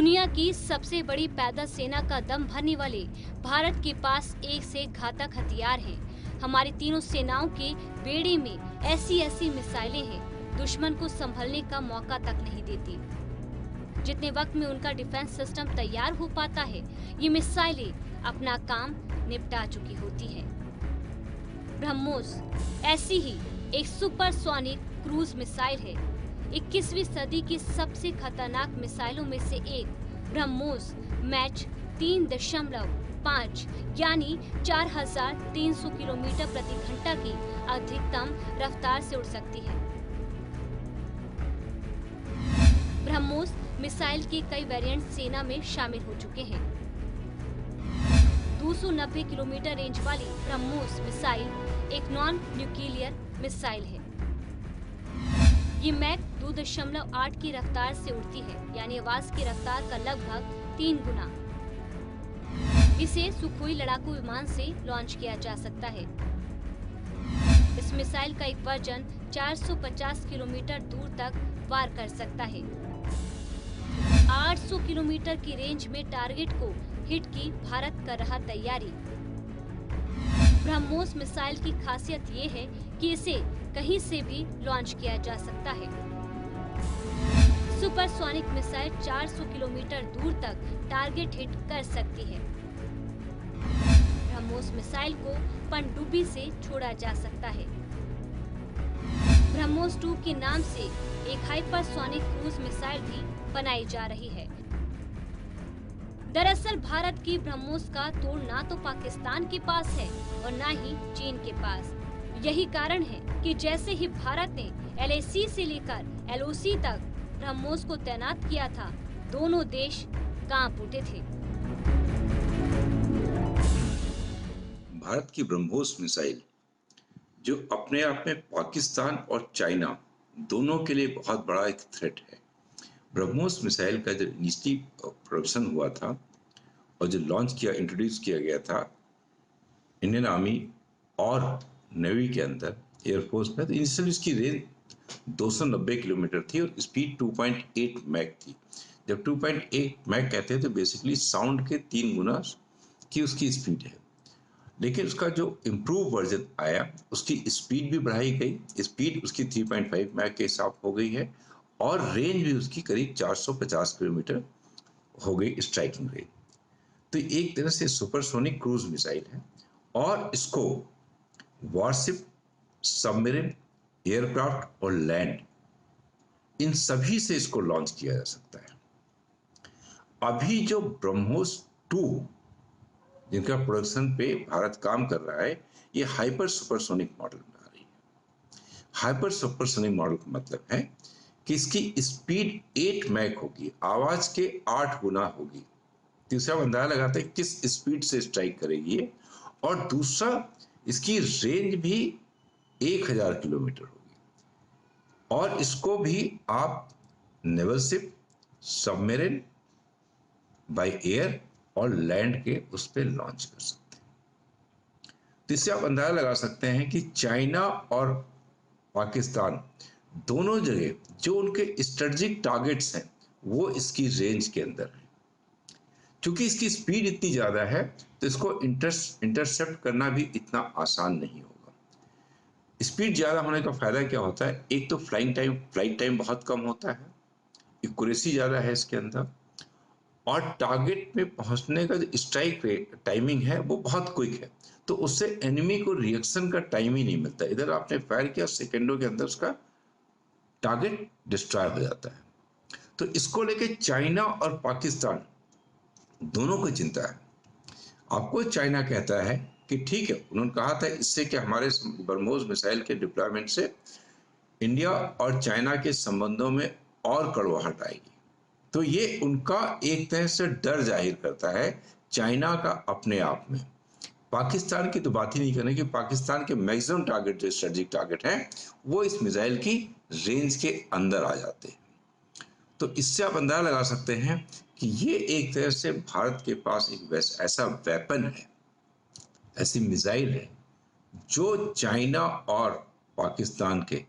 दुनिया की सबसे बड़ी पैदल सेना का दम भरने वाले भारत के पास एक से एक घातक हथियार हैं। हमारी तीनों सेनाओं के बेड़े में ऐसी ऐसी मिसाइलें हैं, दुश्मन को संभलने का मौका तक नहीं देती। जितने वक्त में उनका डिफेंस सिस्टम तैयार हो पाता है, ये मिसाइलें अपना काम निपटा चुकी होती हैं। ब्रह्मोस ऐसी ही एक सुपरसोनिक क्रूज मिसाइल है। 21वीं सदी की सबसे खतरनाक मिसाइलों में से एक ब्रह्मोस मैच 3.5 यानी 4300 किलोमीटर प्रति घंटा की अधिकतम रफ्तार से उड़ सकती है। ब्रह्मोस मिसाइल के कई वेरिएंट सेना में शामिल हो चुके हैं। 290 किलोमीटर रेंज वाली ब्रह्मोस मिसाइल एक नॉन न्यूक्लियर मिसाइल है। ये मैक 2.8 की रफ्तार से उड़ती है, यानी आवाज की रफ्तार का लगभग 3 गुना। इसे सुखोई लड़ाकू विमान से लॉन्च किया जा सकता है। इस मिसाइल का एक वर्जन 450 किलोमीटर दूर तक वार कर सकता है। 800 किलोमीटर की रेंज में टारगेट को हिट की भारत कर रहा तैयारी। ब्रह्मोस मिसाइल की खासियत ये है कि इसे कहीं से भी लॉन्च किया जा सकता है। सुपरसोनिक मिसाइल 400 किलोमीटर दूर तक टारगेट हिट कर सकती है। ब्रह्मोस मिसाइल को पनडुब्बी से छोड़ा जा सकता है। ब्रह्मोस 2 के नाम से एक हाइपरसोनिक क्रूज मिसाइल भी बनाई जा रही है। दरअसल भारत की ब्रह्मोस का तोड़ ना तो पाकिस्तान के पास है और ना ही चीन के पास। यही कारण है कि जैसे ही भारत ने LAC से लेकर LOC तक ब्रह्मोस को तैनात किया था, दोनों देश कांप उठे थे। भारत की ब्रह्मोस मिसाइल जो अपने आप में पाकिस्तान और चाइना दोनों के लिए बहुत बड़ा एक थ्रेट है। ब्रह्मोस मिसाइल का जब इनिशियली प्रोडक्शन हुआ था और जो इंट्रोड्यूस किया गया था इंडियन आर्मी और नेवी के अंदर, एयरफोर्स में, तो इनिशियली इसकी रेंज 290 किलोमीटर थी और स्पीड 2.8 मैक थी। जब 2.8 मैक कहते हैं तो बेसिकली साउंड के 3 गुना की उसकी स्पीड है। लेकिन उसका जो इम्प्रूव वर्जन आया, उसकी स्पीड भी बढ़ाई गई। स्पीड उसकी 3.5 मैक के हिसाब हो गई है और रेंज भी उसकी करीब 450 किलोमीटर हो गई, स्ट्राइकिंग रेंज। तो एक तरह से सुपरसोनिक क्रूज मिसाइल है और इसको वॉरशिप, सबमरीन, एयरक्राफ्ट और लैंड, इन सभी से इसको लॉन्च किया जा सकता है। अभी जो ब्रह्मोस 2 जिनका प्रोडक्शन पे भारत काम कर रहा है, ये हाइपर सुपरसोनिक मॉडल में आ रही है। हाइपर सुपरसोनिक मॉडल का मतलब है कि इसकी स्पीड 8 मैक होगी, आवाज के 8 गुना होगी। तीसरा अंदाजा लगाता है किस स्पीड से स्ट्राइक करेगी ये, और दूसरा इसकी रेंज भी 1000 किलोमीटर होगी और इसको भी आप naval ship, submarine, by air और लैंड के उस पर लॉन्च कर सकते हैं। तो इससे आप अंदाजा लगा सकते हैं कि चाइना और पाकिस्तान दोनों जगह जो उनके स्ट्रेटेजिक टारगेट्स हैं वो इसकी रेंज के अंदर है। क्योंकि इसकी स्पीड इतनी ज़्यादा है तो इसको इंटरसेप्ट करना भी इतना आसान नहीं होगा। स्पीड ज़्यादा होने का फ़ायदा क्या होता है? एक तो फ्लाइट टाइम बहुत कम होता है, एक्यूरेसी ज़्यादा है इसके अंदर, और टारगेट में पहुंचने का जो स्ट्राइक टाइमिंग है वो बहुत क्विक है। तो उससे एनिमी को रिएक्शन का टाइम ही नहीं मिलता। इधर आपने फायर किया, सेकेंडों के अंदर उसका टारगेट डिस्ट्रॉय हो जाता है। तो इसको लेके चाइना और पाकिस्तान दोनों को चिंता है। आपको चाइना कहता है कि ठीक है, उन्होंने कहा था इससे कि हमारे ब्रह्मोस मिसाइल के डिप्लॉयमेंट से इंडिया और चाइना के संबंधों में और कड़वाहट आएगी। तो ये उनका एक तरह से डर जाहिर करता है चाइना का अपने आप में। पाकिस्तान की तो बात ही नहीं करें कि पाकिस्तान के मैक्सिमम टारगेट जो स्ट्रेटेजिक टारगेट हैं वो इस मिसाइल की रेंज के अंदर आ जाते हैं। तो इससे आप अंदाजा लगा सकते हैं कि ये एक तरह से भारत के पास एक ऐसा वेपन है, ऐसी मिसाइल है जो चाइना और पाकिस्तान के